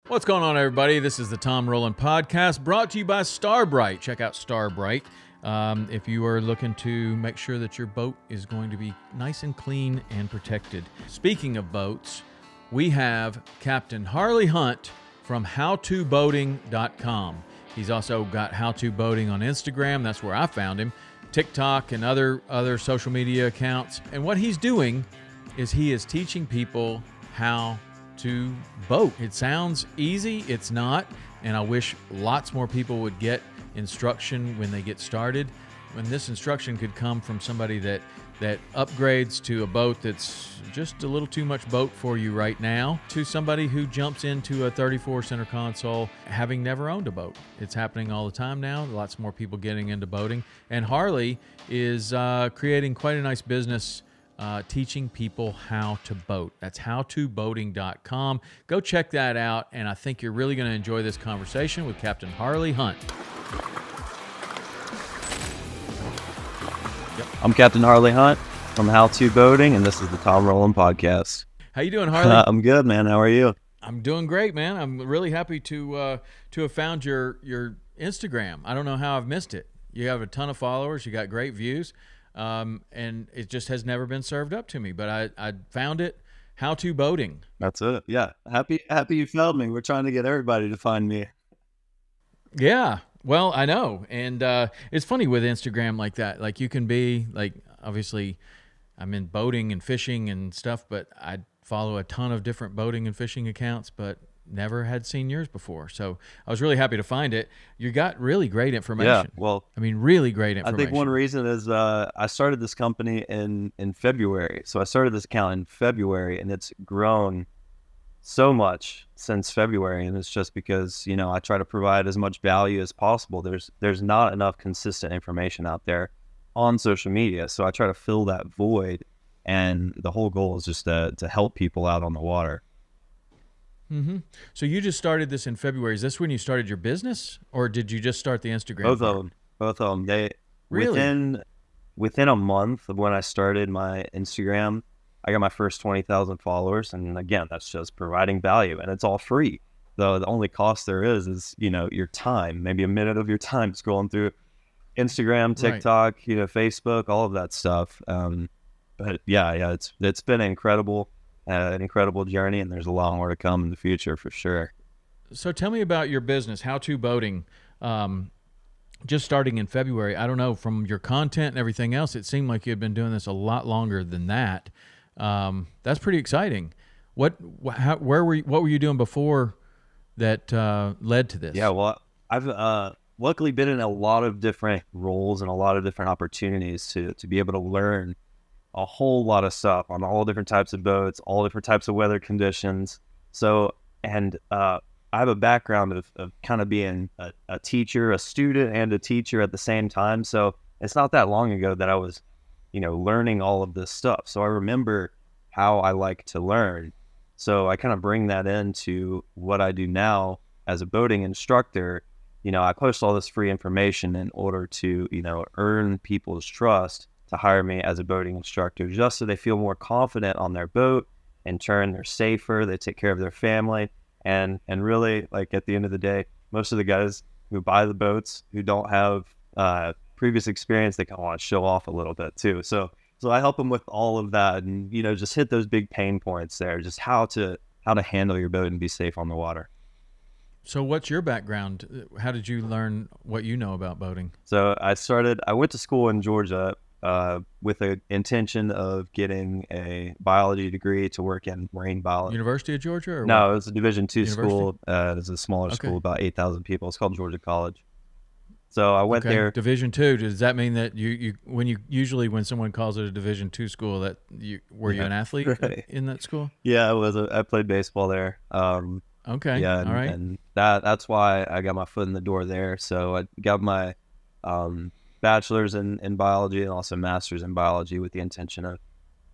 What's going on, everybody? This is the Tom Rowland Podcast, brought to you by Brite. Check out Brite if you are looking to make sure that your boat is going to be nice and clean and protected. Speaking of boats, we have Captain Harley Hunt from howtoboating.com. He's also got How To Boating on Instagram. That's where I found him. TikTok and other social media accounts. And what he's doing is he is teaching people how to boat. It sounds easy, it's not, and I wish lots more people would get instruction when they get started. When this instruction could come from somebody that upgrades to a boat that's just a little too much boat for you right now, to somebody who jumps into a 34 center console having never owned a boat. It's happening all the time now. Lots more people getting into boating, and Harley is creating quite a nice business teaching people how to boat. That's howtoboating.com. Go check that out, and I think you're really going to enjoy this conversation with Captain Harley Hunt. I'm Captain Harley Hunt from How To Boating, and this is the Tom Rowland Podcast. How you doing, Harley? I'm good, man. How are you? I'm doing great, man. I'm really happy to have found your Instagram. I don't know how I've missed it. You have a ton of followers. You got great views. And it just has never been served up to me, but I found it. How To Boating. That's it. Yeah. Happy you found me. We're trying to get everybody to find me. Yeah. Well, I know. And it's funny with Instagram like that. Like, you can be like, obviously I'm in boating and fishing and stuff, but I follow a ton of different boating and fishing accounts, but never had seen yours before. So I was really happy to find it. You got really great information. Yeah, well, I mean, really great information. I think one reason is I started this company in February. So I started this account in February, and it's grown so much since February. And it's just because, I try to provide as much value as possible. There's not enough consistent information out there on social media. So I try to fill that void. And the whole goal is just to help people out on the water. Mm-hmm. So you just started this in February. Is this when you started your business, or did you just start the Instagram? Both of them. They really within a month of when I started my Instagram, I got my first 20,000 followers, and again, that's just providing value, and it's all free. Though the only cost there is your time, maybe a minute of your time scrolling through Instagram, TikTok, right. Facebook, all of that stuff. But yeah, it's been incredible. An incredible journey, and there's a lot more to come in the future for sure. So tell me about your business, How To Boating. Just starting in February, I don't know, from your content and everything else, it seemed like you had been doing this a lot longer than that. That's pretty exciting. What were you doing before that led to this? Yeah, well, I've luckily been in a lot of different roles and a lot of different opportunities to be able to learn a whole lot of stuff on all different types of boats, all different types of weather conditions. So, and I have a background of kind of being a teacher, a student, and a teacher at the same time. So it's not that long ago that I was, learning all of this stuff. So I remember how I like to learn. So I kind of bring that into what I do now as a boating instructor. I post all this free information in order to, earn people's trust to hire me as a boating instructor, just so they feel more confident on their boat. In turn, they're safer, they take care of their family, and really, like, at the end of the day, most of the guys who buy the boats who don't have previous experience, they kind of want to show off a little bit too. So I help them with all of that, and just hit those big pain points there, just how to handle your boat and be safe on the water. So what's your background? How did you learn what you know about boating? So I went to school in Georgia with the intention of getting a biology degree to work in marine biology. University of Georgia? Or no, what? it was a Division II school. It was a smaller school, about 8,000 people. It's called Georgia College. So I went there. Division II. Does that mean that when someone calls it a Division II school, that were you an athlete in that school? Yeah, I played baseball there. Okay. Yeah, all right. And that's why I got my foot in the door there. So I got my bachelor's in biology and also master's in biology with the intention of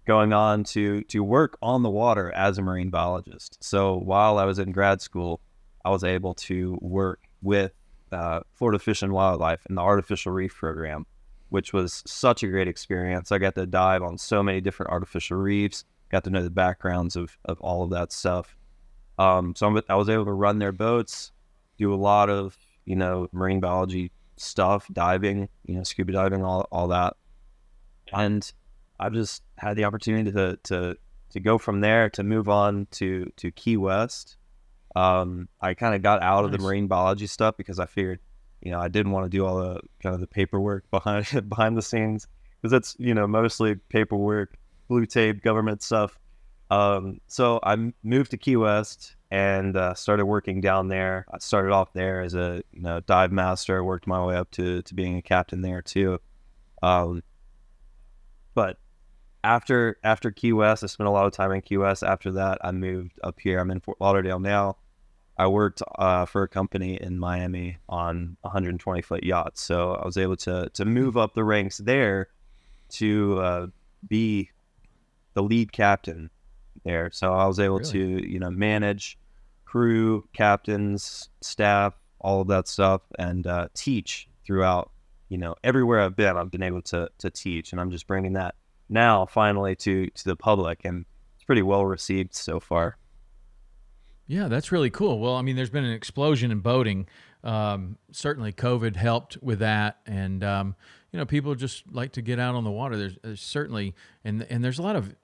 going on to work on the water as a marine biologist. So while I was in grad school, I was able to work with Florida Fish and Wildlife in the artificial reef program, which was such a great experience. I got to dive on so many different artificial reefs, got to know the backgrounds of all of that stuff. I was able to run their boats, do a lot of, marine biology stuff, diving, scuba diving, all that. And I've just had the opportunity to go from there to move on to Key West. I kind of got out of the marine biology stuff because I figured, I didn't want to do all the kind of the paperwork behind the scenes, because it's, mostly paperwork, blue tape, government stuff. So I moved to Key West and started working down there. I started off there as a dive master, worked my way up to being a captain there too. But after Key West, I spent a lot of time in Key West. After that, I moved up here. I'm in Fort Lauderdale now. I worked for a company in Miami on 120-foot yachts. So I was able to move up the ranks there to be the lead captain there. So I was able to, manage crew, captains, staff, all of that stuff, and teach throughout, everywhere I've been able to teach. And I'm just bringing that now finally to the public, and it's pretty well received so far. Yeah, that's really cool. Well, I mean, there's been an explosion in boating. Certainly COVID helped with that. And, people just like to get out on the water. There's certainly, and there's a lot of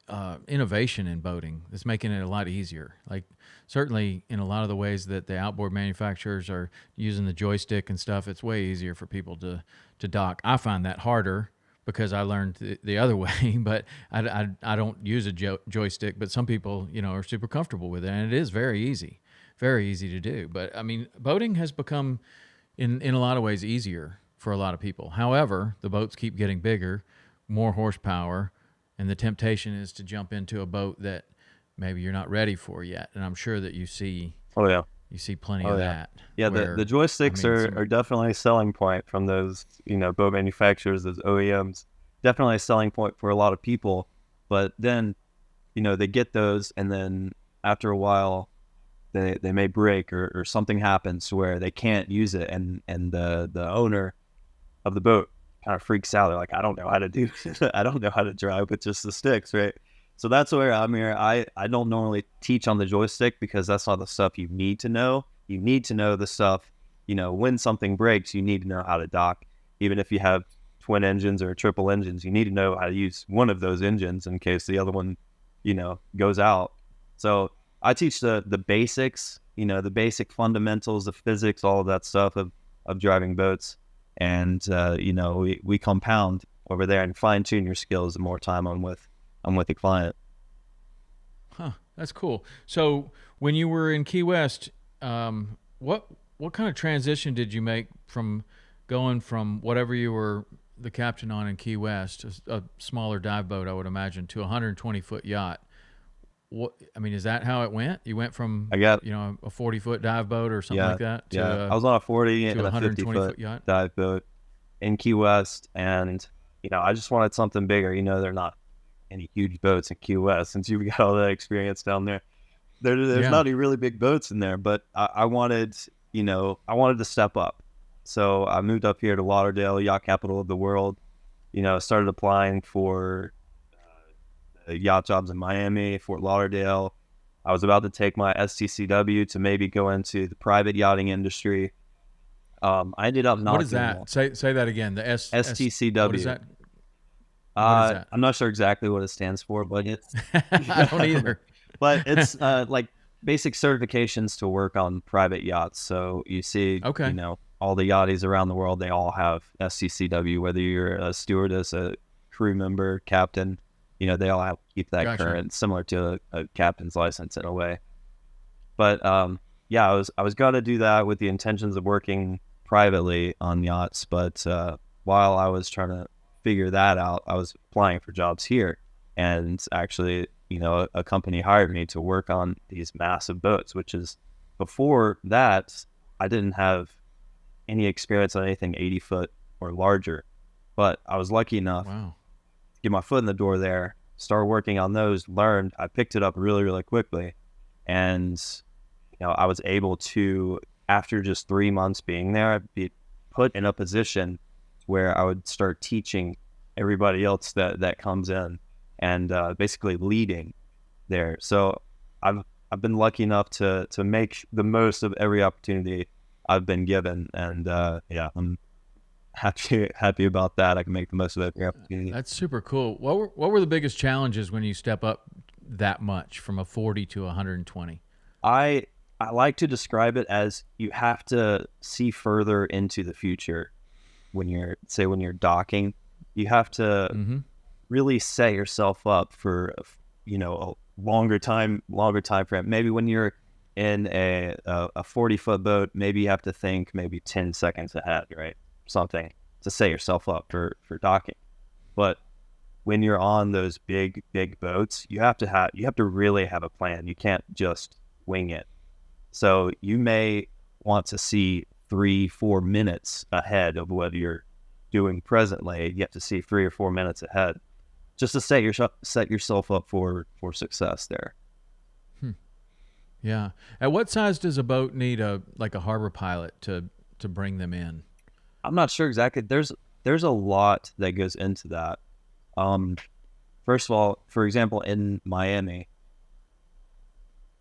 innovation in boating that's making it a lot easier. Like certainly in a lot of the ways that the outboard manufacturers are using the joystick and stuff, it's way easier for people to dock. I find that harder because I learned the other way, but I don't use a joystick, but some people, are super comfortable with it, and it is very easy to do. But I mean, boating has become in a lot of ways easier for a lot of people. However, the boats keep getting bigger, more horsepower, and the temptation is to jump into a boat that maybe you're not ready for yet. And I'm sure that you see plenty of that. Yeah, the joysticks are definitely a selling point from those, boat manufacturers, those OEMs. Definitely a selling point for a lot of people. But then, they get those, and then after a while, they may break or something happens where they can't use it, and the owner of the boat kind of freaks out. They're like, I don't know how to do I don't know how to drive with just the sticks, right? So that's where I'm here. I don't normally teach on the joystick because that's not the stuff you need to know. You need to know the stuff, when something breaks, you need to know how to dock. Even if you have twin engines or triple engines, you need to know how to use one of those engines in case the other one, goes out. So I teach the basics, the basic fundamentals of physics, all of that stuff of driving boats. And, we compound over there and fine tune your skills the more time I'm with the client. Huh, that's cool. So when you were in Key West, what kind of transition did you make from going from whatever you were the captain on in Key West, a smaller dive boat, I would imagine, to a 120-foot yacht? Is that how it went? You went from a 40-foot dive boat or something like that to I was on a 40 and a 120-foot yacht dive boat in Key West, and I just wanted something bigger. They're not any huge boats in Key West since you've got all that experience down there. There's not any really big boats in there, but I wanted to step up. So I moved up here to Lauderdale, yacht capital of the world. Started applying for yacht jobs in Miami, Fort Lauderdale. I was about to take my STCW to maybe go into the private yachting industry. I ended up not. What is that? Say that again. The STCW. What is that? What is that? I'm not sure exactly what it stands for, but it's I don't either. But it's like basic certifications to work on private yachts. So you see, all the yachties around the world, they all have STCW, whether you're a stewardess, a crew member, captain, they all have to keep that current, similar to a captain's license in a way. But I was going to do that with the intentions of working privately on yachts. But while I was trying to figure that out, I was applying for jobs here, and actually, a company hired me to work on these massive boats, which is, before that, I didn't have any experience on anything 80 foot or larger, but I was lucky enough to get my foot in the door there, start working on those, learned. I picked it up really, really quickly. And, I was able to, after just 3 months being there, be put in a position where I would start teaching everybody else that comes in, and basically leading there. So I've I've been lucky enough to make the most of every opportunity I've been given, and I'm happy about that. I can make the most of every opportunity. That's super cool. What were the biggest challenges when you step up that much from a 40 to 120? I like to describe it as you have to see further into the future when you're docking. You have to really set yourself up for a longer time frame. Maybe when you're in a 40-foot boat, maybe you have to think maybe 10 seconds ahead, right? Something to set yourself up for docking. But when you're on those big boats, you have to really have a plan. You can't just wing it. So you may want to see 3-4 minutes ahead of what you're doing presently. You have to see 3 or 4 minutes ahead, just to set yourself up for success there. Yeah. At what size does a boat need a harbor pilot to bring them in? I'm not sure exactly. There's a lot that goes into that. First of all, for example, in Miami,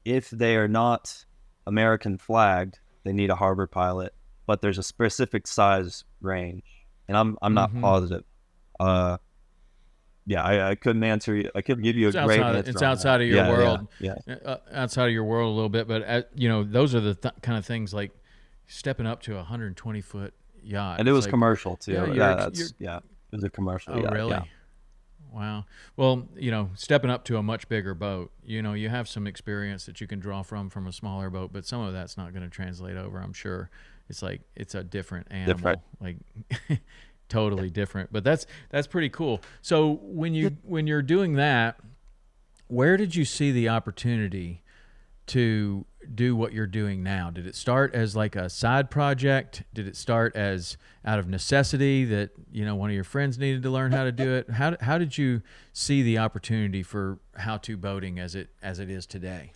if they are not American flagged, they need a harbor pilot, but there's a specific size range, and I'm not positive. I couldn't answer you. I couldn't give you a great answer. It's outside of your world. Yeah. Outside of your world a little bit, but those are the kind of things like stepping up to a 120-foot yacht. And it was commercial too. Yeah, it was a commercial. Oh, really? Yeah. Wow. Well, stepping up to a much bigger boat, you have some experience that you can draw from a smaller boat, but some of that's not going to translate over, I'm sure. It's like it's a different animal, like totally different. But that's pretty cool. So when you're doing that, where did you see the opportunity to do what you're doing now? Did it start as like a side project? Did it start as out of necessity that one of your friends needed to learn how to do it? How did you see the opportunity for how-to boating as it is today?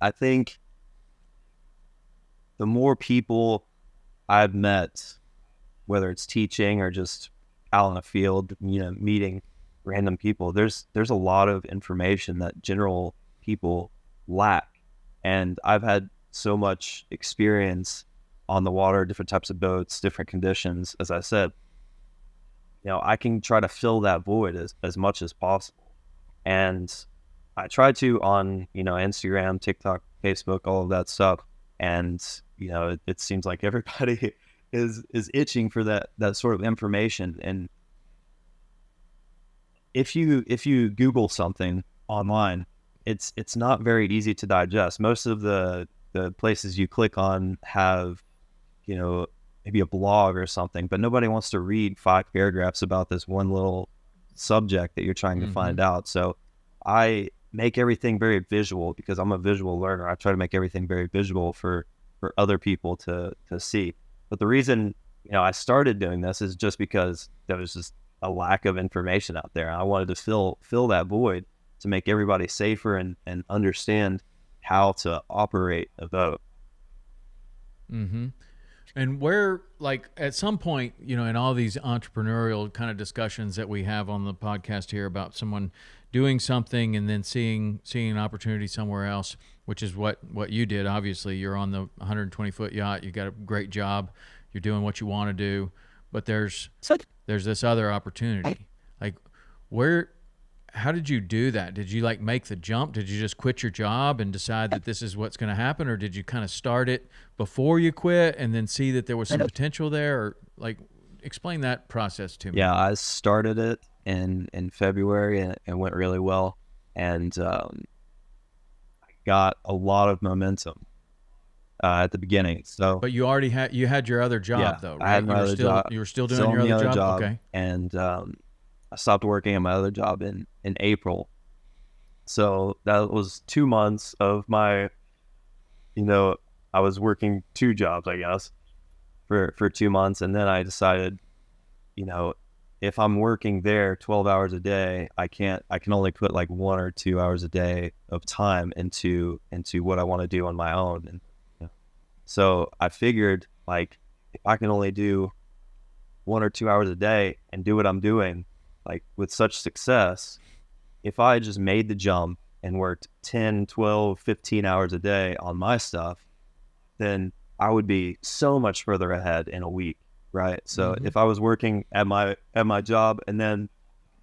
I think the more people I've met, whether it's teaching or just out in the field, meeting random people, there's a lot of information that general people lack. And I've had so much experience on the water, different types of boats, different conditions. As I said, I can try to fill that void as much as possible. And I try to on, Instagram, TikTok, Facebook, all of that stuff. And, it seems like everybody is itching for that sort of information. And if you Google something online, it's not very easy to digest. Most of the places you click on have, maybe a blog or something, but nobody wants to read 5 paragraphs about this one little subject that you're trying to find out. So I make everything very visual because I'm a visual learner. I try to make everything very visual for other people to see. But the reason, I started doing this is just because there was just a lack of information out there. I wanted to fill that void to make everybody safer and understand how to operate a boat. Mm-hmm. And where, like, at some point, in all these entrepreneurial kind of discussions that we have on the podcast here about someone doing something and then seeing an opportunity somewhere else, which is what you did. Obviously, you're on the 120-foot yacht. You got a great job. You're doing what you want to do, but there's this other opportunity. Like, how did you do that? Did you make the jump? Did you just quit your job and decide that this is what's going to happen? Or did you kind of start it before you quit and then see that there was some potential there? Or explain that process to me. Yeah, I started it in February and it went really well. And I got a lot of momentum at the beginning. So, but you already had your other job though, right? I had my other job. You were still doing your other job? Okay. And I stopped working at my other job in April. So that was 2 months of my, I was working 2 jobs, I guess, for 2 months. And then I decided, if I'm working there 12 hours a day, I can only put 1 or 2 hours a day of time into what I want to do on my own. And so I figured if I can only do 1 or 2 hours a day and do what I'm doing, with such success, if I just made the jump and worked 10, 12, 15 hours a day on my stuff, then I would be so much further ahead in a week, right? So if I was working at my job and then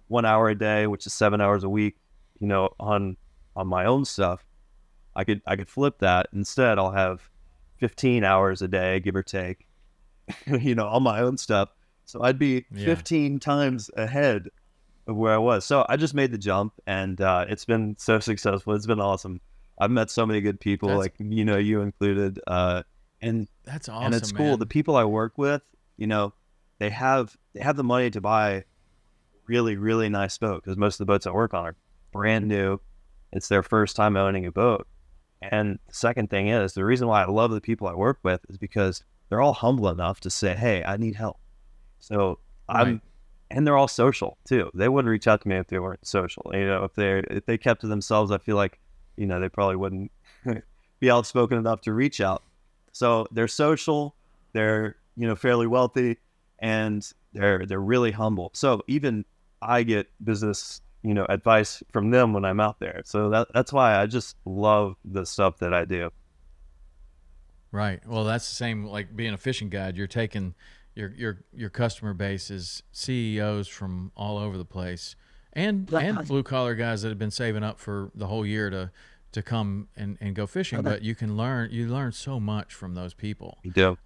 1 hour a day, which is 7 hours a week, on my own stuff, I could flip that. Instead, I'll have 15 hours a day, give or take, on my own stuff. So I'd be 15 times ahead of where I was. So I just made the jump, and it's been so successful. It's been awesome. I've met so many good people, you included. And that's awesome. And it's cool. Man. The people I work with, they have the money to buy really, really nice boat, because most of the boats I work on are brand new. It's their first time owning a boat. And the second thing is, the reason why I love the people I work with is because they're all humble enough to say, hey, I need help. So and they're all social too. They wouldn't reach out to me if they weren't social. If they kept to themselves, I feel like, they probably wouldn't be outspoken enough to reach out. So they're social, they're, fairly wealthy, and they're really humble. So even I get business, advice from them when I'm out there. So that's why I just love the stuff that I do. Right. Well, that's the same like being a fishing guide. You're taking your customer base is CEOs from all over the place, and blue collar guys that have been saving up for the whole year to come and go fishing. But you learn so much from those people. You do.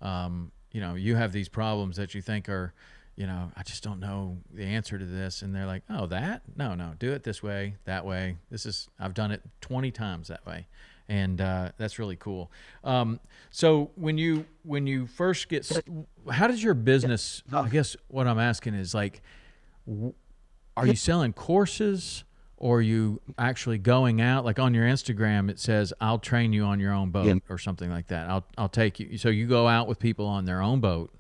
You have these problems that you think are, I just don't know the answer to this. And they're like, oh, no, do it this way, that way. I've done it 20 times that way. And that's really cool. So when you first how does your business, I guess what I'm asking is like, are you selling courses, or are you actually going out? Like on your Instagram, it says, I'll train you on your own boat or something like that. I'll take you. So you go out with people on their own boat,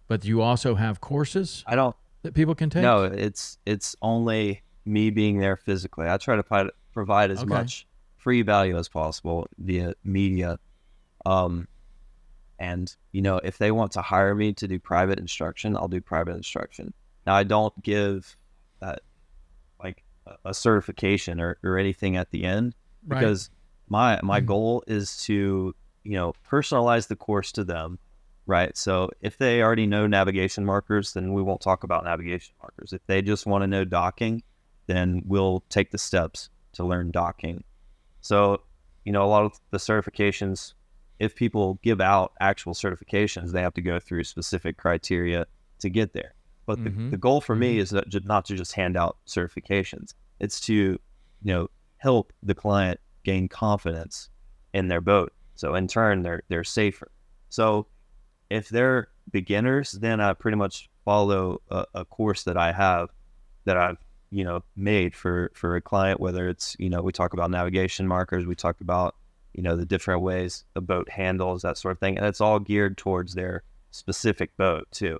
but you also have courses that people can take? No, it's only me being there physically. I try to provide as much free value as possible via media. And if they want to hire me to do private instruction, I'll do private instruction. Now, I don't give a certification or anything at the end, because my goal is to, personalize the course to them. Right. So if they already know navigation markers, then we won't talk about navigation markers. If they just want to know docking, then we'll take the steps to learn docking. So, a lot of the certifications, if people give out actual certifications, they have to go through specific criteria to get there. But the goal for me is not to just hand out certifications. It's to, help the client gain confidence in their boat. So in turn, they're safer. So if they're beginners, then I pretty much follow a course that I have that I've, made for a client, whether it's, we talk about navigation markers, we talk about, the different ways a boat handles, that sort of thing. And it's all geared towards their specific boat too.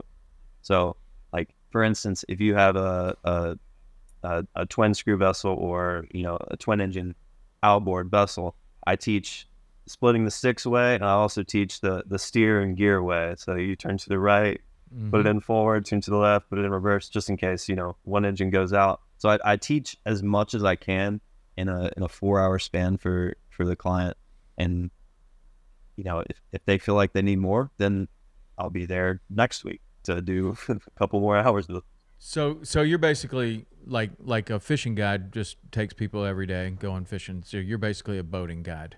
So like, for instance, if you have a twin screw vessel or, a twin engine outboard vessel, I teach splitting the sticks way, and I also teach the steer and gear way. So you turn to the right, put it in forward, turn to the left, put it in reverse, just in case, one engine goes out. So I teach as much as I can in a 4-hour span for the client. And, if they feel like they need more, then I'll be there next week to do a couple more hours. So you're basically like a fishing guide just takes people every day going fishing. So you're basically a boating guide,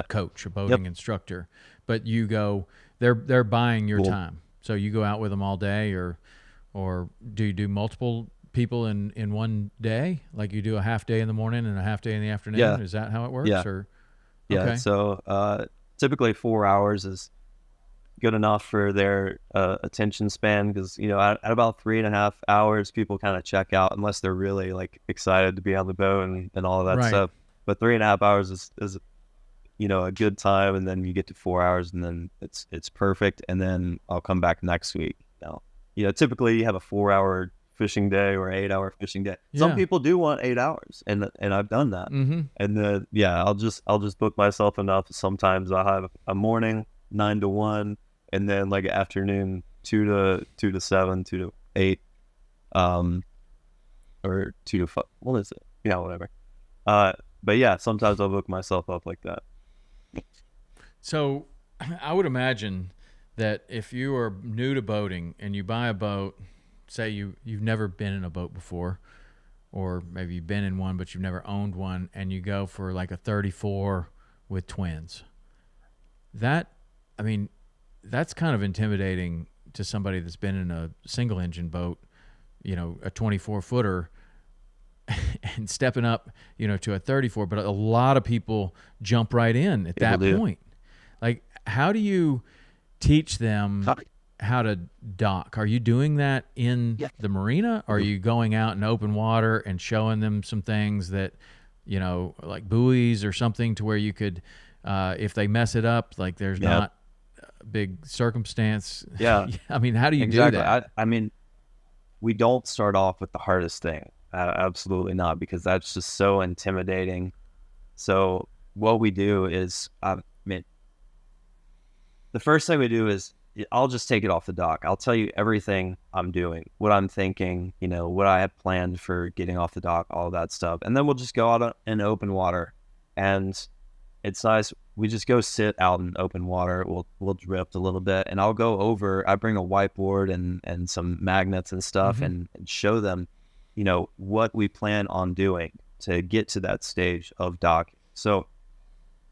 coach, a boating instructor. But you go, they're buying your time. So you go out with them all day, or do you do multiple people in one day? Like you do a half day in the morning and a half day in the afternoon? Yeah. Is that how it works? Yeah. Or yeah. So typically 4 hours is good enough for their attention span, because at about 3.5 hours people kind of check out unless they're really like excited to be on the boat and all of that stuff. But 3.5 hours is a good time, and then you get to 4 hours, and then it's perfect. And then I'll come back next week. Now, typically you have a 4-hour fishing day or 8-hour fishing day. Some people do want 8 hours, and I've done that. And then I'll just book myself enough. Sometimes I'll have a morning 9 to 1, and then like afternoon 2 to 7, 2 to 8, or 2 to 5. What is it? Whatever. But yeah, sometimes I'll hook myself up like that. So I would imagine that if you are new to boating and you buy a boat, say you've never been in a boat before, or maybe you've been in one but you've never owned one, and you go for like a 34 with twins. That, I mean, that's kind of intimidating to somebody that's been in a single engine boat, you know, a 24 footer, and stepping up, you know, to a 34. But a lot of people jump right in at that point. Like, how do you teach them how to dock? Are you doing that in the marina? Or are you going out in open water and showing them some things that, you know, like buoys or something, to where you could, if they mess it up, like there's not a big circumstance? Yeah. I mean, how do you do that? I mean, we don't start off with the hardest thing. Absolutely not, because that's just so intimidating. So what we do is, the first thing we do is, I'll just take it off the dock. I'll tell you everything I'm doing, what I'm thinking, you know, what I have planned for getting off the dock, all of that stuff. And then we'll just go out in open water. And it's nice. We just go sit out in open water. We'll drift a little bit, and I'll go over. I bring a whiteboard and some magnets and stuff, and show them, you know, what we plan on doing to get to that stage of docking. So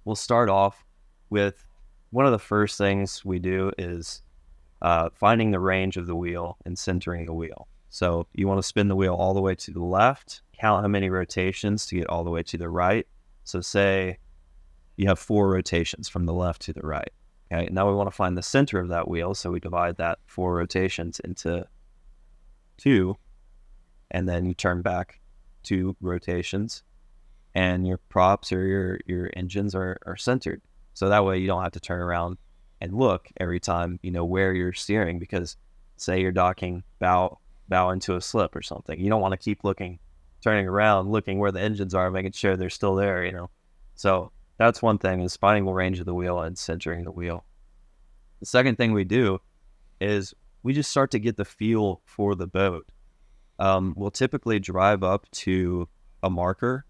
we'll start off with, one of the first things we do is finding the range of the wheel and centering the wheel. So you want to spin the wheel all the way to the left, count how many rotations to get all the way to the right. So say you have 4 rotations from the left to the right. Okay, now we want to find the center of that wheel. So we divide that 4 rotations into 2, and then you turn back 2 rotations, and your props or your engines are centered. So that way you don't have to turn around and look every time, you know, where you're steering, because say you're docking bow into a slip or something. You don't want to keep turning around, looking where the engines are, making sure they're still there, you know. So that's one thing, is finding the range of the wheel and centering the wheel. The second thing we do is we just start to get the feel for the boat. We'll typically drive up to a marker,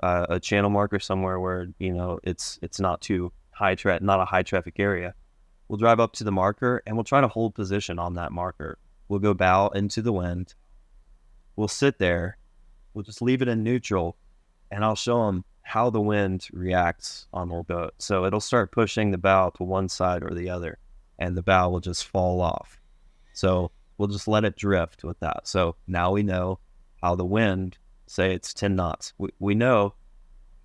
a channel marker somewhere where, you know, it's not too not a high traffic area. We'll drive up to the marker and we'll try to hold position on that marker. We'll go bow into the wind. We'll sit there. We'll just leave it in neutral, and I'll show them how the wind reacts on our boat. So it'll start pushing the bow to one side or the other, and the bow will just fall off. So we'll just let it drift with that. So now we know how the wind, say it's 10 knots. We know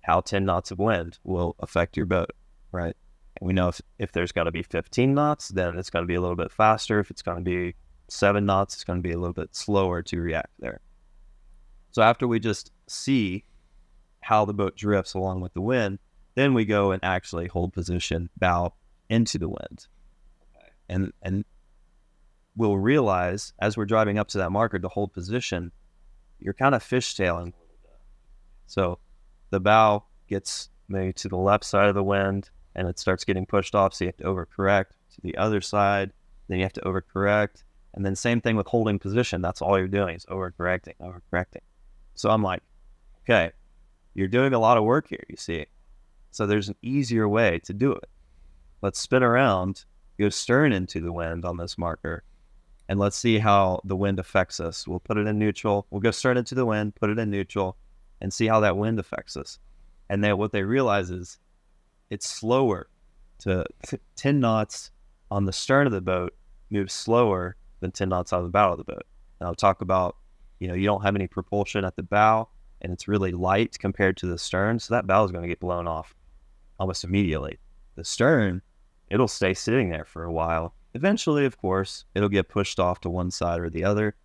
how 10 knots of wind will affect your boat, right? And we know if there's going to be 15 knots, then it's going to be a little bit faster. If it's going to be 7 knots, it's going to be a little bit slower to react there. So after we just see how the boat drifts along with the wind, then we go and actually hold position, bow into the wind. Okay. And we'll realize as we're driving up to that marker to hold position, you're kind of fishtailing a little bit. So the bow gets maybe to the left side of the wind, and it starts getting pushed off, so you have to overcorrect to the other side, then you have to overcorrect, and then same thing with holding position. That's all you're doing is overcorrecting. So I'm like, okay, you're doing a lot of work here, you see. So there's an easier way to do it. Let's spin around, go stern into the wind on this marker, and let's see how the wind affects us. We'll put it in neutral. We'll go stern into the wind, put it in neutral, and see how that wind affects us. And then what they realize is it's slower. To 10 knots on the stern of the boat moves slower than 10 knots on the bow of the boat. And I'll talk about, you know, you don't have any propulsion at the bow, and it's really light compared to the stern, so that bow is going to get blown off almost immediately. The stern, it'll stay sitting there for a while. Eventually, of course, it'll get pushed off to one side or the other,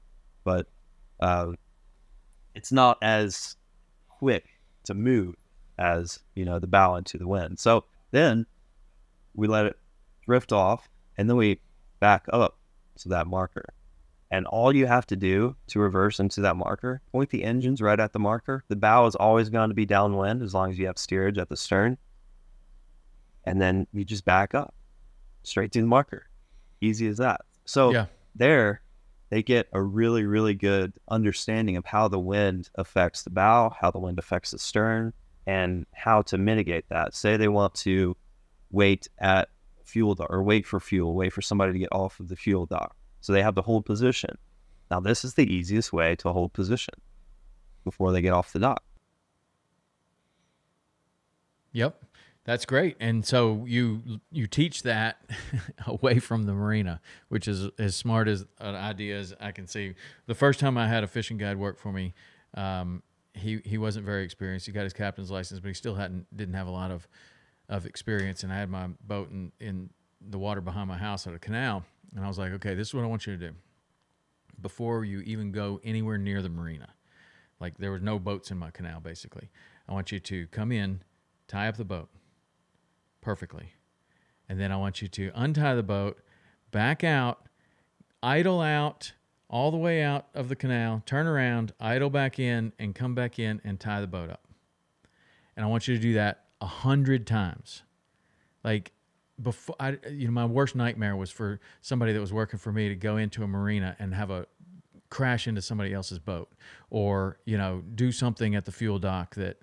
but it's not as quick to move as, you know, the bow into the wind. So then we let it drift off, and then we back up to that marker. And all you have to do to reverse into that marker, point the engines right at the marker. The bow is always going to be downwind as long as you have steerage at the stern. And then you just back up straight to the marker. Easy as that. So there, they get a really, really good understanding of how the wind affects the bow, how the wind affects the stern, and how to mitigate that. Say they want to wait at fuel dock, or wait for somebody to get off of the fuel dock. So they have to hold position. Now, this is the easiest way to hold position before they get off the dock. Yep. That's great. And so you teach that away from the marina, which is as smart as an idea as I can see. The first time I had a fishing guide work for me, he wasn't very experienced. He got his captain's license, but he still didn't have a lot of experience. And I had my boat in the water behind my house at a canal. And I was like, okay, this is what I want you to do. Before you even go anywhere near the marina, like there was no boats in my canal, basically. I want you to come in, tie up the boat perfectly. And then I want you to untie the boat, back out, idle out, all the way out of the canal, turn around, idle back in, and come back in and tie the boat up. And I want you to do that 100 times. Like, before, my worst nightmare was for somebody that was working for me to go into a marina and have a crash into somebody else's boat, or, do something at the fuel dock that,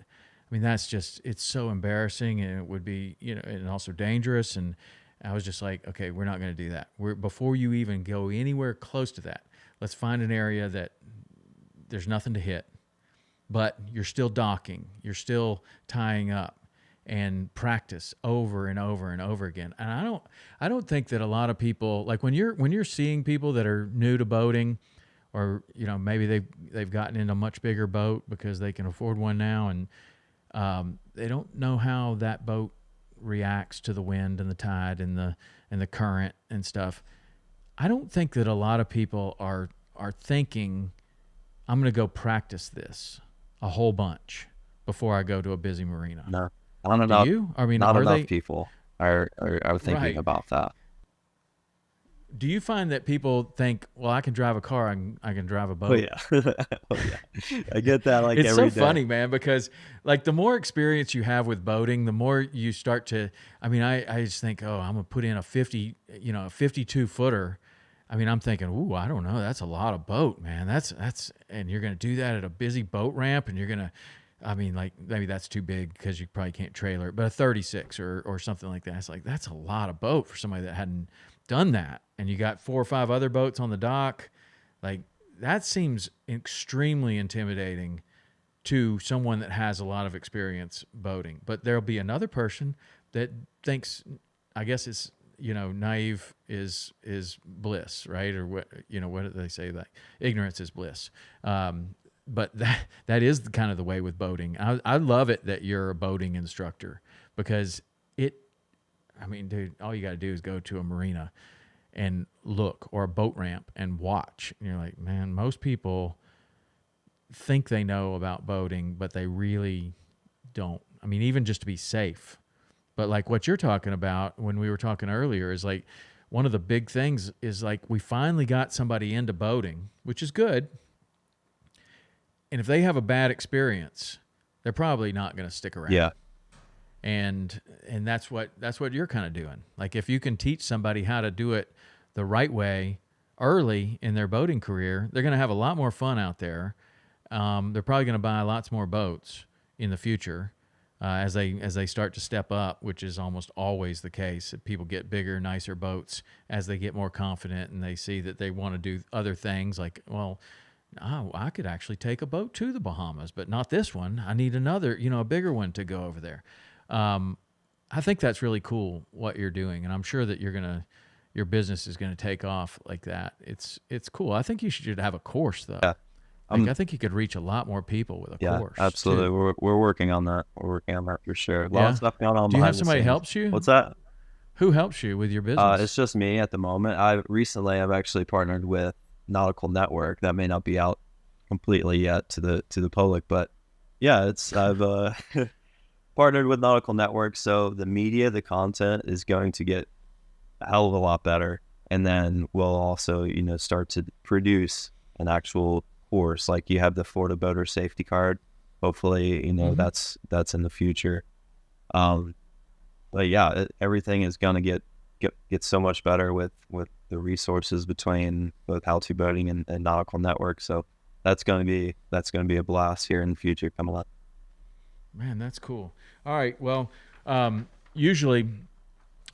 that's just, it's so embarrassing, and it would be, and also dangerous. And I was just like, okay, we're not going to do that. Before you even go anywhere close to that, let's find an area that there's nothing to hit, but you're still docking, you're still tying up, and practice over and over and over again. And I don't think that a lot of people, like when you're seeing people that are new to boating, or, maybe they've gotten in a much bigger boat because they can afford one now, and they don't know how that boat reacts to the wind and the tide and the current and stuff. I don't think that a lot of people are thinking, I'm going to go practice this a whole bunch before I go to a busy marina. No, I don't know. Do you? Not enough people are thinking right. about that. Do you find that people think, well, I can drive a car, I can drive a boat? Oh yeah. I get that it's every so day. funny, man, because like the more experience you have with boating, the more you start to, I just think, oh, I'm going to put in a 52 footer. I'm thinking, ooh, I don't know. That's a lot of boat, man. That's, and you're going to do that at a busy boat ramp, and you're going to, maybe that's too big because you probably can't trailer it, but a 36 or something like that. It's like, that's a lot of boat for somebody that hadn't done that. And you got 4 or 5 other boats on the dock. Like, that seems extremely intimidating to someone that has a lot of experience boating. But there'll be another person that thinks, I guess it's, naive is bliss, right? Or what do they say? Like, ignorance is bliss. But that is kind of the way with boating. I love it that you're a boating instructor, because dude, all you got to do is go to a marina and look, or a boat ramp, and watch. And you're like, man, most people think they know about boating, but they really don't. Even just to be safe. But like what you're talking about when we were talking earlier is like, one of the big things is like, we finally got somebody into boating, which is good. And if they have a bad experience, they're probably not going to stick around. Yeah. And that's what you're kind of doing. Like, if you can teach somebody how to do it the right way early in their boating career, they're going to have a lot more fun out there. They're probably going to buy lots more boats in the future as they start to step up, which is almost always the case. People get bigger, nicer boats as they get more confident, and they see that they want to do other things. Like, well, I could actually take a boat to the Bahamas, but not this one. I need another, a bigger one to go over there. I think that's really cool what you're doing, and I'm sure that your business is gonna take off like that. It's cool. I think you should have a course though. Yeah. I think you could reach a lot more people with a course. Yeah, absolutely. Too. We're working on that. We're working on that for sure. A lot of stuff going on. Do you have somebody helps you? What's that? Who helps you with your business? It's just me at the moment. I've actually partnered with Nautical Network. That may not be out completely yet to the public, but yeah, I've partnered with Nautical Network, so the media, the content is going to get a hell of a lot better, and then we'll also start to produce an actual course. Like, you have the Florida Boater Safety Card. Hopefully, that's in the future. But yeah, everything is gonna get so much better with the resources between both how-to boating and nautical network. So that's going to be a blast here in the future coming up. Man, that's cool. All right. Well, usually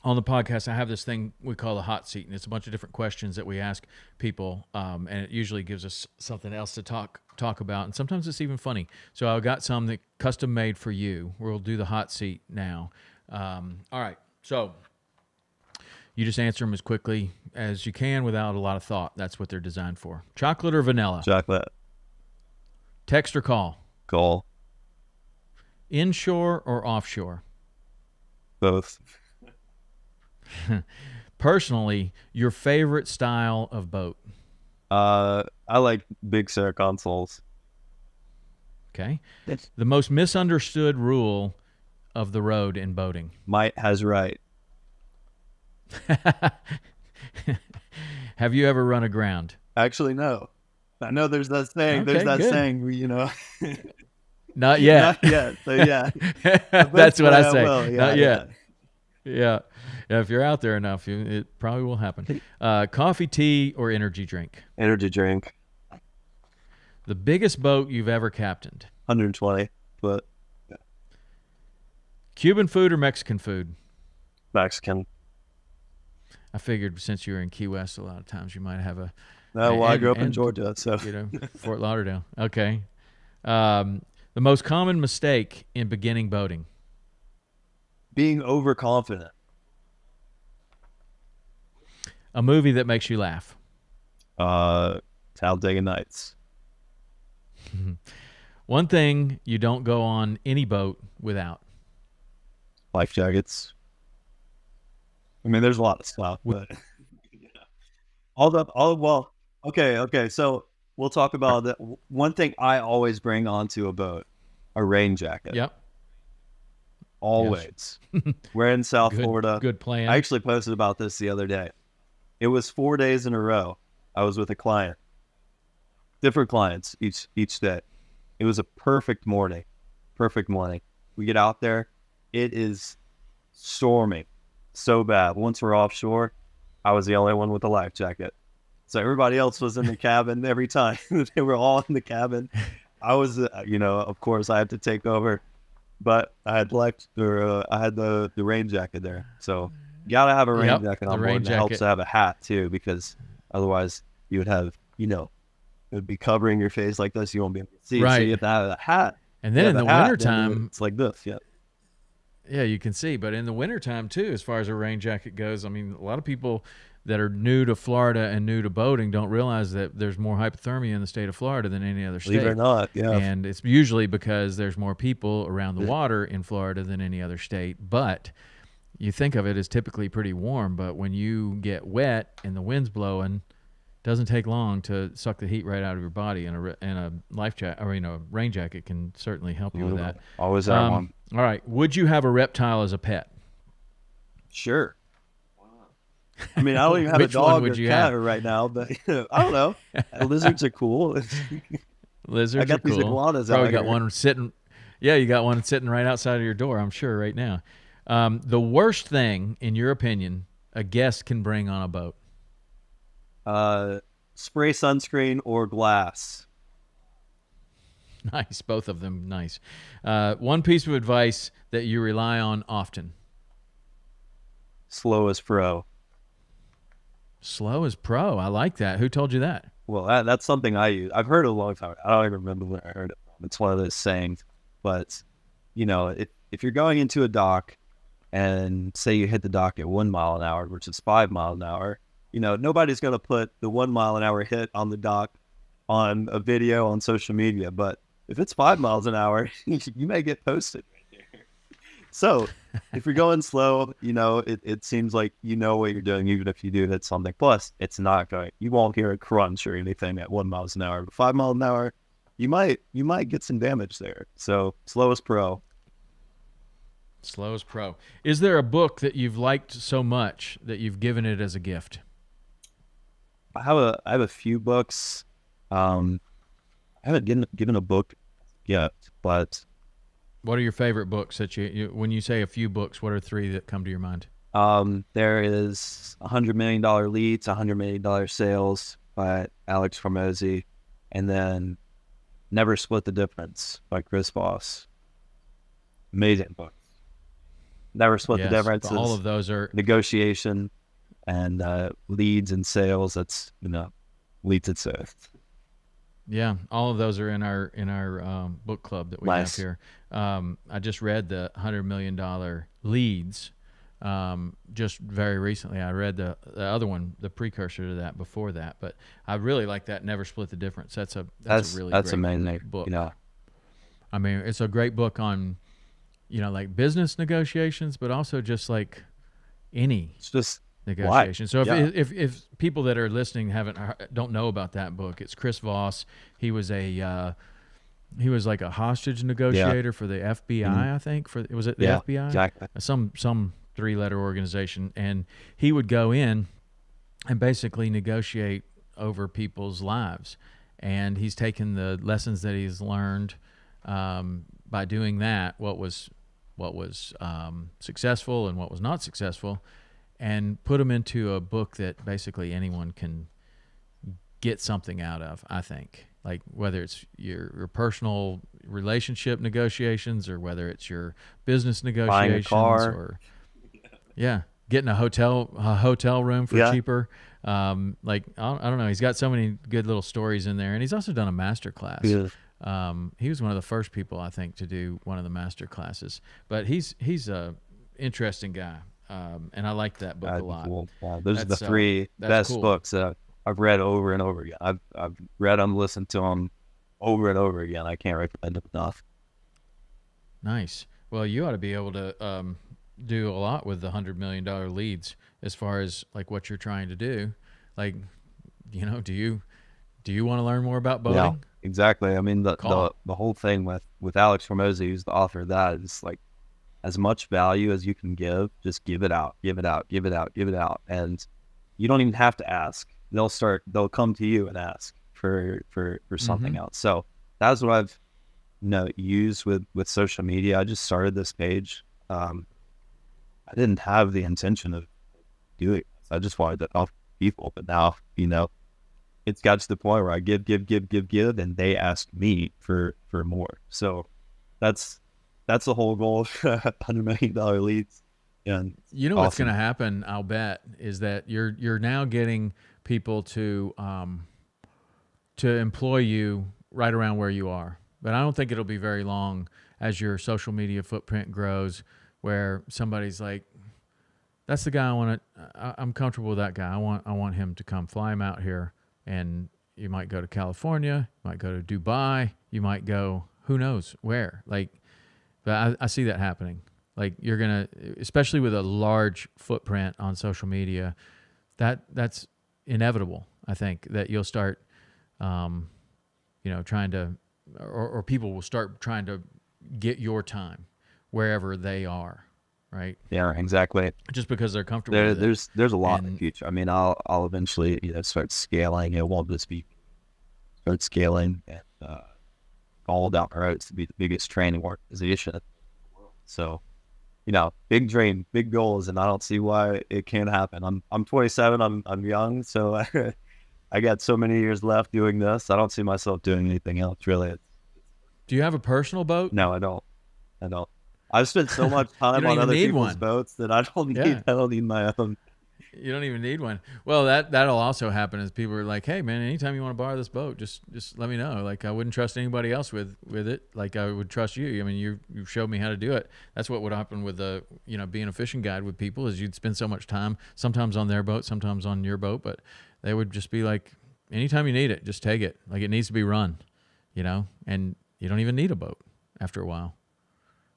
on the podcast, I have this thing we call the hot seat, and it's a bunch of different questions that we ask people, and it usually gives us something else to talk about, and sometimes it's even funny. So I've got some that custom made for you. We'll do the hot seat now. All right. So you just answer them as quickly as you can without a lot of thought. That's what they're designed for. Chocolate or vanilla? Chocolate. Text or call? Call. Inshore or offshore? Both. Personally, your favorite style of boat? I like big center consoles. Okay. The most misunderstood rule of the road in boating? Might has right. Have you ever run aground? Actually, no. I know there's that saying. Okay, there's that good. saying where, you know. Not yet. Not yet. So yeah. That's what I say. Will. Yeah, Not yet. Yeah. If you're out there enough, it probably will happen. Coffee, tea, or energy drink? Energy drink. The biggest boat you've ever captained? 120. But yeah. Cuban food or Mexican food? Mexican. I figured since you were in Key West, a lot of times you might have a. No, well, I grew up in Georgia, so Fort Lauderdale. Okay. The most common mistake in beginning boating? Being overconfident. A movie that makes you laugh? Talladega Nights. One thing you don't go on any boat without? Life jackets. I mean, there's a lot of stuff, but okay. So we'll talk about that. One thing I always bring onto a boat, a rain jacket. Yep. Always. Yes. We're in South Florida. Good plan. I actually posted about this the other day. It was 4 days in a row. I was with a client, different clients each day. It was a perfect morning. We get out there. It is storming so bad. Once we're offshore, I was the only one with a life jacket. So everybody else was in the cabin every time. They were all in the cabin. I was, of course I had to take over, but I had the rain jacket there. So you got to have a rain jacket on board. And it helps to have a hat too, because otherwise you would have, it would be covering your face like this. You won't be able to see. Right. So you have to have a hat. And then in the wintertime, it's like this. Yeah. Yeah, you can see. But in the wintertime, too, as far as a rain jacket goes, I mean, a lot of people that are new to Florida and new to boating don't realize that there's more hypothermia in the state of Florida than any other state. Believe it or not, yeah. And it's usually because there's more people around the water in Florida than any other state. But you think of it as typically pretty warm. But when you get wet and the wind's blowing, it doesn't take long to suck the heat right out of your body. And a life jacket, or a rain jacket can certainly help you with that. Always have one. All right. Would you have a reptile as a pet? Sure. I mean, I don't even have a dog or cat right now, but I don't know. Lizards are cool. Lizards I got are cool. These iguanas Probably out got here. one sitting. Yeah, you got one sitting right outside of your door, I'm sure, right now. The worst thing, in your opinion, a guest can bring on a boat? Spray sunscreen or glass. Nice, both of them nice. One piece of advice that you rely on often? Slow as pro. Slow as pro. I like that. Who told you that? Well, that's something I use. I've heard it a long time. I don't even remember when I heard it from. It's one of those sayings. But, if you're going into a dock and say you hit the dock at 1 mile an hour, which is 5 miles an hour, nobody's going to put the 1 mile an hour hit on the dock on a video on social media. But if it's 5 miles an hour, you may get posted right there. So if you're going slow, it seems like you know what you're doing, even if you do hit something. Plus, it's not going. You won't hear a crunch or anything at 1 mile an hour. But 5 miles an hour, you might get some damage there. So slow as pro. Slow as pro. Is there a book that you've liked so much that you've given it as a gift? I have a few books. I haven't given a book yet, but what are your favorite books that you when you say a few books, what are 3 that come to your mind? There is $100 million leads, $100 million sales by Alex Hormozy, and then Never Split the Difference by Chris Voss. Amazing books. Never Split the Difference. All of those are negotiation and leads and sales. That's leads and sales. Yeah, all of those are in our book club that we have here. I just read the $100 million leads just very recently. I read the other one, the precursor to that, before that. But I really like that Never Split the Difference. That's a really great amazing book. Yeah. I mean, it's a great book on like business negotiations, but also just like any negotiation. So if people that are listening don't know about that book, it's Chris Voss. He was like a hostage negotiator for the FBI, I think. Was it the FBI? Exactly. Some 3-letter organization, and he would go in and basically negotiate over people's lives. And he's taken the lessons that he's learned by doing that, what was successful and what was not successful, and put them into a book that basically anyone can get something out of, I think. Like whether it's your personal relationship negotiations or whether it's your business negotiations, buying a car. or getting a hotel room for cheaper. Like I don't know, he's got so many good little stories in there, and he's also done a master class. He was one of the first people, I think, to do one of the master classes. But he's a interesting guy, and I like that book a lot. Cool. Those are the 3 best books that I've read over and over again. I've read them, listened to them over and over again. I can't recommend them enough. Nice. Well, you ought to be able to do a lot with the $100 million leads as far as like what you're trying to do. Like, do you want to learn more about boating? Yeah, exactly. I mean, the whole thing with Alex Hormozy, who's the author of that, is like as much value as you can give, just give it out. And you don't even have to ask. They'll come to you and ask for something else. So that's what I've used with social media. I just started this page. I didn't have the intention of doing this. I just wanted to help people, but now it's got to the point where I give, and they ask me for more. So that's the whole goal. $100 million leads. And what's going to happen, I'll bet, is that you're now getting people to employ you right around where you are. But I don't think it'll be very long as your social media footprint grows, where somebody's like, that's the guy I want to, I'm comfortable with that guy. I want him to come, fly him out here. And you might go to California, you might go to Dubai, you might go, who knows where. Like, but I see that happening. Like you're going to, especially with a large footprint on social media, that's inevitable. I think that you'll start, trying to, or people will start trying to get your time wherever they are, right? Yeah, exactly. Just because they're comfortable with it. There's a lot in the future. I mean, I'll eventually start scaling. It won't just be start scaling and all down the road to be the biggest training organization in the world. So, big dream, big goals, and I don't see why it can't happen. I'm 27. I'm young, so I got so many years left doing this. I don't see myself doing anything else really. Do you have a personal boat? No, I don't. I've spent so much time on other people's boats that I don't need my own. You don't even need one. Well, that'll also happen as people are like, hey man, anytime you want to borrow this boat, just let me know. Like I wouldn't trust anybody else with it. Like I would trust you. I mean, you showed me how to do it. That's what would happen with being a fishing guide with people, is you'd spend so much time, sometimes on their boat, sometimes on your boat, but they would just be like, anytime you need it, just take it. Like it needs to be run, and you don't even need a boat after a while.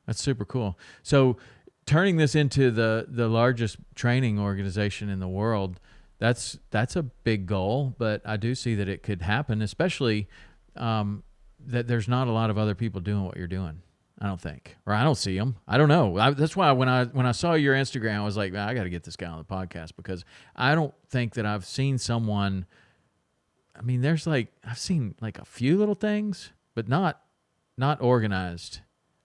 That's super cool. So turning this into the largest training organization in the world, that's a big goal, but I do see that it could happen, especially that there's not a lot of other people doing what you're doing, I don't think. Or I don't see them. I don't know. That's why when I saw your Instagram, I was like, man, I got to get this guy on the podcast, because I don't think that I've seen someone, I mean, I've seen like a few little things, but not organized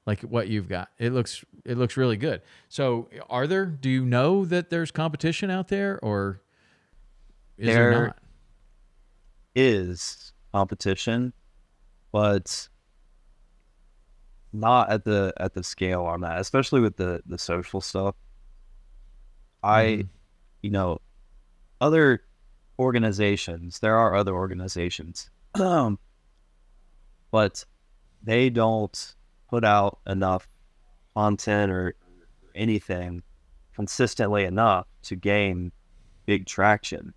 like what you've got. It looks really good. So do you know that there's competition out there, or is there There not? is competition, but not at the scale on that, especially with the social stuff. Mhm. You know, other organizations, there are other organizations, but they don't put out enough content or anything consistently enough to gain big traction.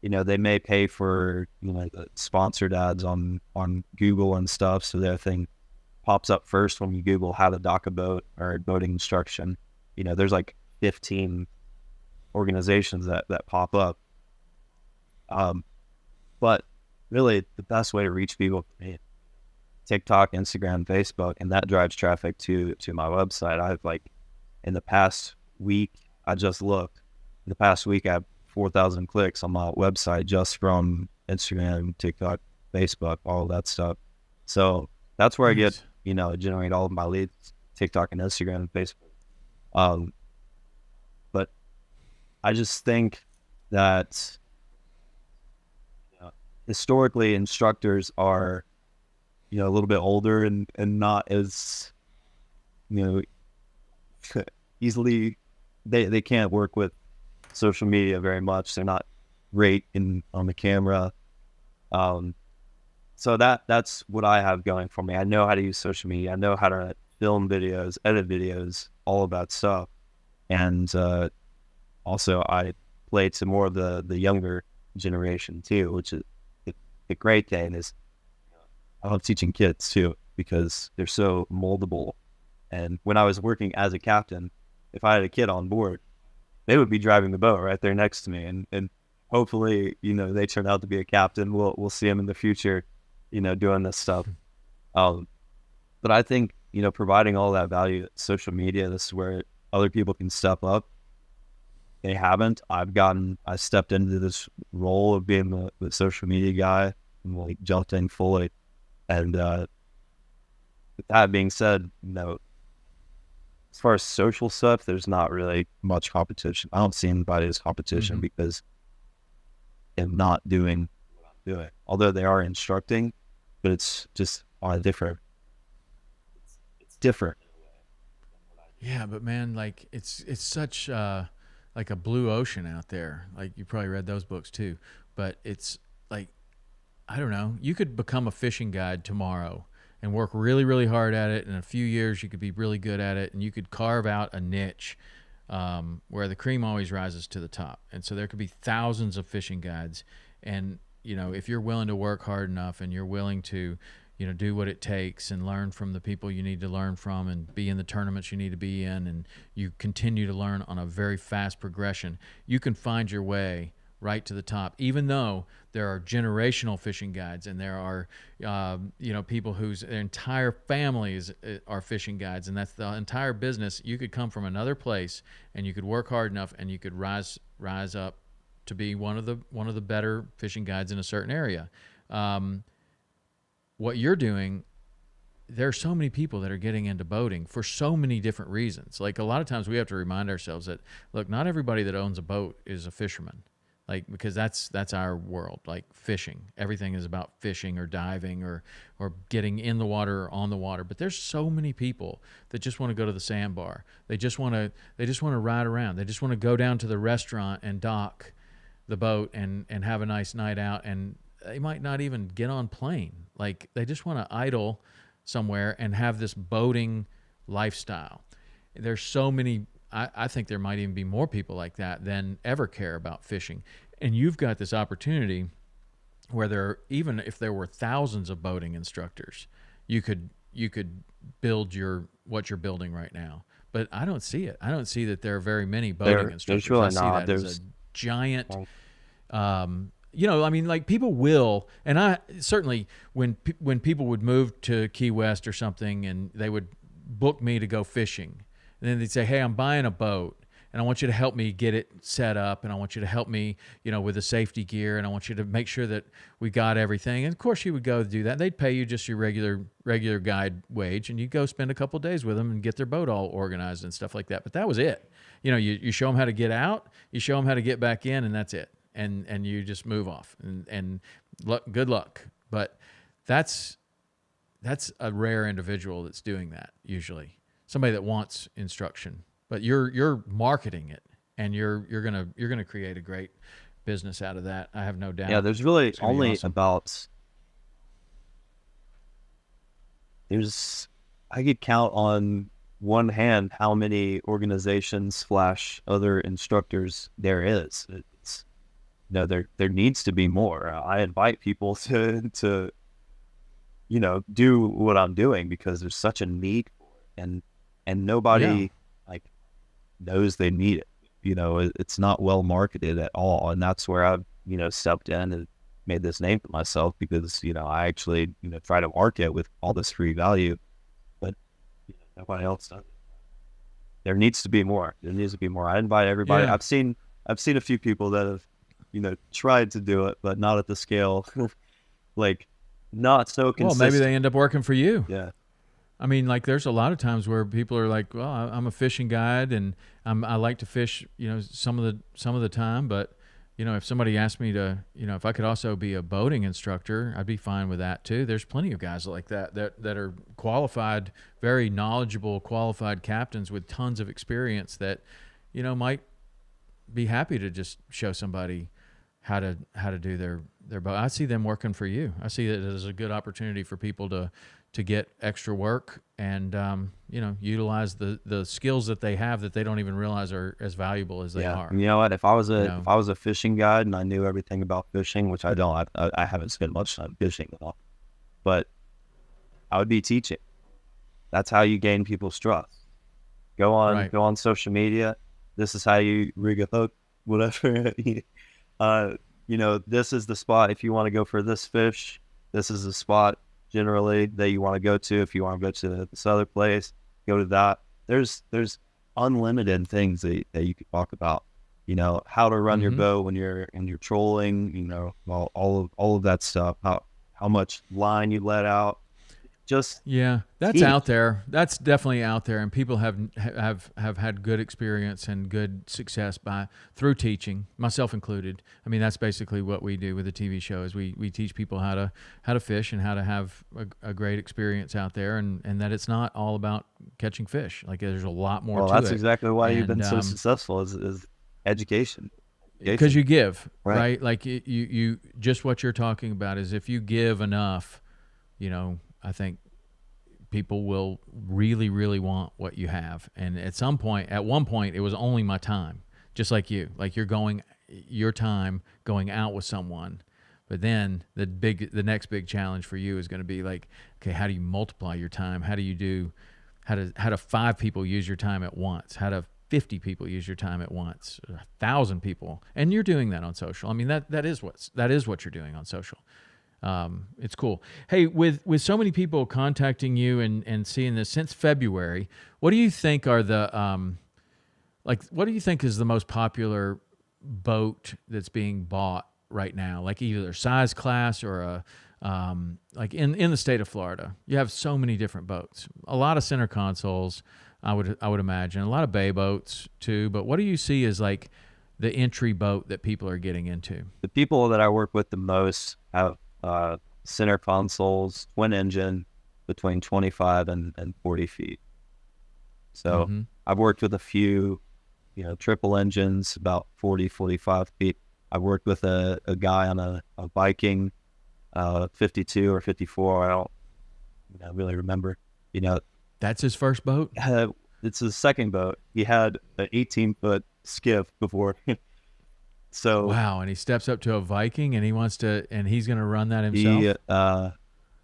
They may pay for, the sponsored ads on Google and stuff, so their thing pops up first when you Google how to dock a boat or boating instruction. There's like 15 organizations that pop up. But really the best way to reach people, TikTok, Instagram, Facebook, and that drives traffic to my website. I've in the past week, I just looked, in the past week I have 4,000 clicks on my website just from Instagram, TikTok, Facebook, all of that stuff. So that's where I get, generate all of my leads, TikTok and Instagram and Facebook. But I just think that historically instructors are, a little bit older and not as, easily, they can't work with social media very much. They're not great on the camera. So that's what I have going for me. I know how to use social media. I know how to film videos, edit videos, all of that stuff. And also I play to more of the younger generation too, which is the great thing is I love teaching kids too, because they're so moldable. And when I was working as a captain, if I had a kid on board, they would be driving the boat right there next to me. And hopefully, they turn out to be a captain. We'll see them in the future, doing this stuff. But I think, providing all that value, social media, this is where other people can step up. They haven't. I stepped into this role of being the social media guy and jumped in fully. And with that being said, as far as social stuff, there's not really much competition. I don't see anybody as competition because I'm not doing what I'm doing. Although they are instructing, but it's just on a different. It's different. Yeah, but man, it's such like a blue ocean out there. Like you probably read those books too, but it's like, I don't know. You could become a fishing guide tomorrow and work really, really hard at it. In a few years, you could be really good at it, and you could carve out a niche where the cream always rises to the top. And so there could be thousands of fishing guides. And, if you're willing to work hard enough and you're willing to, do what it takes and learn from the people you need to learn from and be in the tournaments you need to be in, and you continue to learn on a very fast progression, you can find your way right to the top, even though there are generational fishing guides and there are, people whose entire families are fishing guides, and that's the entire business. You could come from another place and you could work hard enough and you could rise up to be one of the better fishing guides in a certain area. What you're doing, there are so many people that are getting into boating for so many different reasons. Like a lot of times we have to remind ourselves that, look, not everybody that owns a boat is a fisherman. Because that's our world, like fishing. Everything is about fishing or diving or getting in the water or on the water. But there's so many people that just want to go to the sandbar. They just want to ride around. They just want to go down to the restaurant and dock the boat and have a nice night out. And they might not even get on plane. Like they just want to idle somewhere and have this boating lifestyle. There's so many. I think there might even be more people like that than ever care about fishing. And you've got this opportunity where even if there were thousands of boating instructors, you could build what you're building right now. But I don't see it. I don't see that there are very many boating instructors. There's really I see not. that as a giant, people will, and I certainly when people would move to Key West or something and they would book me to go fishing. And then they'd say, hey, I'm buying a boat. and I want you to help me get it set up, and I want you to help me, with the safety gear, and I want you to make sure that we got everything. And of course you would go do that. They'd pay you just your regular guide wage, and you go spend a couple of days with them and get their boat all organized and stuff like that. But that was it. You show them how to get out, you show them how to get back in, and that's it. And you just move off, and good luck. But that's a rare individual that's doing that usually. Somebody that wants instruction, but you're marketing it, and you're gonna create a great business out of that. I have no doubt. Yeah, there's really only awesome. I could count on one hand how many organizations / other instructors there is. It's there needs to be more. I invite people to do what I'm doing because there's such a need for it, and nobody knows they need it. It's not well marketed at all, and that's where I've stepped in and made this name for myself, because I actually try to market with all this free value, but nobody else does it. There needs to be more. I invite everybody. Yeah. I've seen a few people that have tried to do it, but not at the scale, not so consistent. Well, maybe they end up working for you. Yeah. I mean, there's a lot of times where people are like, well, I'm a fishing guide, and I like to fish, some of the time, but if somebody asked me to, if I could also be a boating instructor, I'd be fine with that too. There's plenty of guys like that are qualified, very knowledgeable, qualified captains with tons of experience that, might be happy to just show somebody how to do their boat. I see them working for you. I see it as a good opportunity for people to get extra work and utilize the skills that they have that they don't even realize are as valuable as they are. You know what? If I was a fishing guide and I knew everything about fishing, which I don't, I haven't spent much time fishing at all, but I would be teaching. That's how you gain people's trust. Go on social media. This is how you rig a hook, whatever. This is the spot if you want to go for this fish. This is the spot generally that you want to go to. If you want to go to this other place, go to that. There's unlimited things that you could talk about. How to run your boat when you're trolling. All of that stuff. How much line you let out. That's out there. That's definitely out there, and people have had good experience and good success through teaching, myself included. I mean, that's basically what we do with the TV show is we teach people how to fish and how to have a great experience out there, and that it's not all about catching fish. There's a lot more to it. Well, that's exactly why you've been so successful is education. Because you give, right? You just what you're talking about is if you give enough, I think people will really, really want what you have. And at one point, it was only my time, just like you. Your time going out with someone. But then the next big challenge for you is going to be okay, how do you multiply your time? How do 5 people use your time at once? How do 50 people use your time at once? 1,000 people, and you're doing that on social. I mean, that is what you're doing on social. It's cool. Hey, with so many people contacting you and seeing this since February, what do you think are the what do you think is the most popular boat that's being bought right now? Either size class or in the state of Florida, you have so many different boats. A lot of center consoles, I would imagine, a lot of bay boats too. But what do you see as the entry boat that people are getting into? The people that I work with the most have center consoles, twin engine, between 25 and 40 feet. So I've worked with a few, triple engines, about 40, 45 feet. I've worked with a guy on a Viking, 52 or 54. I don't really remember. That's his first boat? It's his second boat. He had an 18-foot skiff before. So wow, and he steps up to a Viking, and he's going to run that himself.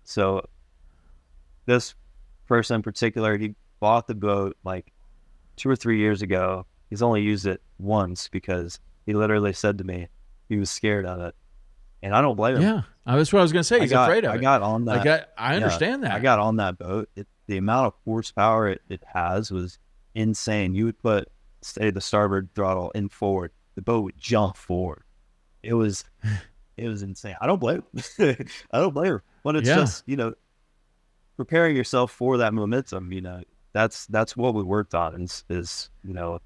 So this person in particular, he bought the boat 2 or 3 years ago. He's only used it once because he literally said to me he was scared of it, and I don't blame him. Yeah, that's what I was going to say. He's afraid of it. I got on that. I understand that. I got on that boat. The amount of horsepower it has was insane. You would put say the starboard throttle in forward, the boat would jump forward. It was insane. I don't blame him. I don't blame her. But it's just, preparing yourself for that momentum, that's what we worked on is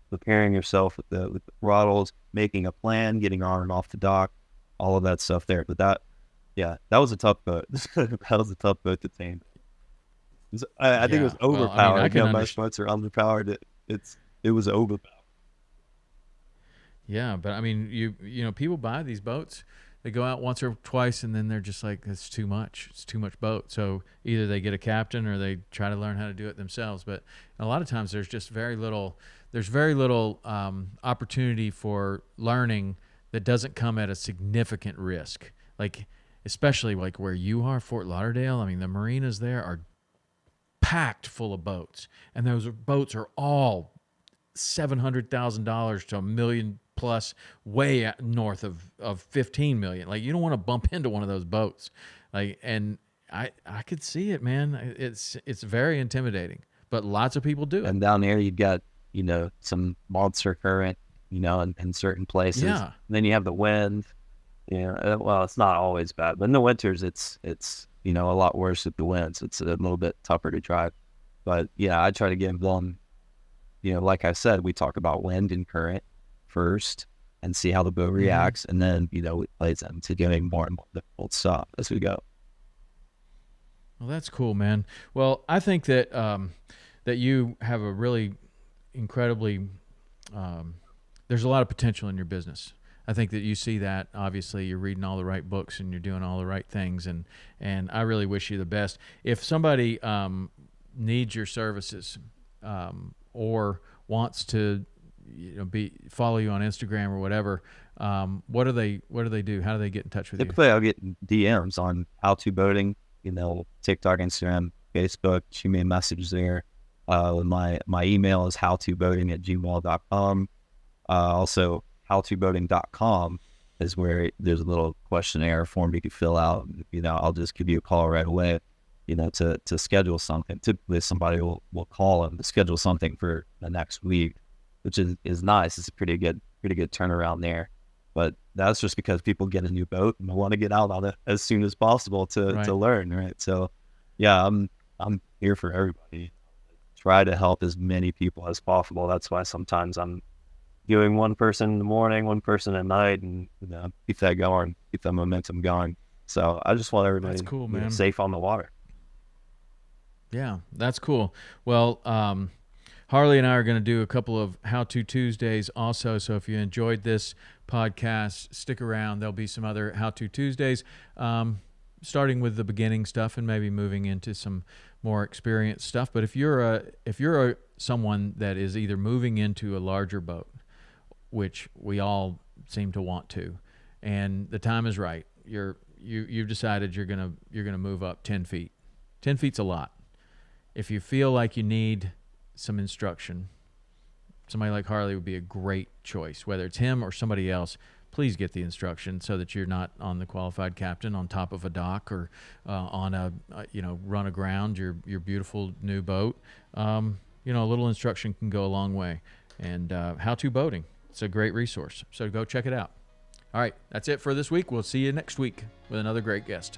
preparing yourself with the throttles, making a plan, getting on and off the dock, all of that stuff there. But that was a tough boat. That was a tough boat to tame. I think it was overpowered. Well, most boats are underpowered. It was overpowered. Yeah, but I mean, people buy these boats. They go out once or twice, and then they're just like, it's too much. It's too much boat. So either they get a captain or they try to learn how to do it themselves. But a lot of times there's just very little opportunity for learning that doesn't come at a significant risk. Like, especially like where you are, Fort Lauderdale. I mean, the marinas there are packed full of boats, and those boats are all $700,000 to $1 million plus, way north of 15 million. Like, you don't want to bump into one of those boats. Like, and I could see it, man. It's very intimidating, but lots of people do it. And down there, you've got, some monster current, in certain places. Yeah. And then you have the wind. Well, it's not always bad, but in the winters, it's a lot worse with the winds. It's a little bit tougher to drive. But yeah, I try to get involved. Like I said, we talk about wind and current first and see how the boat reacts, and then it plays into getting more and more difficult stuff as we go. Well, that's cool, man. Well, I think that that you have a really incredibly there's a lot of potential in your business. I think that you see that. Obviously, you're reading all the right books and you're doing all the right things, and I really wish you the best. If somebody needs your services or wants to follow you on Instagram or whatever, what do they do? How do they get in touch with you? Typically, I'll get DMs on How To Boating, TikTok, Instagram, Facebook. Shoot me a message there. My email is howtoboating@gmail.com. Also, howtoboating.com is where there's a little questionnaire form you can fill out. I'll just give you a call right away, to schedule something. Typically, somebody will call and schedule something for the next week, which is nice. It's a pretty good turnaround there. But that's just because people get a new boat and want to get out on it as soon as possible to learn, right? So, yeah, I'm here for everybody. Try to help as many people as possible. That's why sometimes I'm doing one person in the morning, one person at night, and keep that going, keep that momentum going. So I just want everybody safe on the water. Yeah, that's cool. Well, Harley and I are going to do a couple of How To Tuesdays also. So if you enjoyed this podcast, stick around. There'll be some other How To Tuesdays, starting with the beginning stuff and maybe moving into some more experienced stuff. But if you're someone that is either moving into a larger boat, which we all seem to want to, and the time is right, you've decided you're gonna move up 10 feet. 10 feet's a lot. If you feel like you need some instruction, somebody like Harley would be a great choice. Whether it's him or somebody else, please get the instruction so that you're not on the qualified captain on top of a dock or on a run aground your beautiful new boat. A little instruction can go a long way. And How To Boating, it's a great resource. So go check it out. All right, that's it for this week. We'll see you next week with another great guest.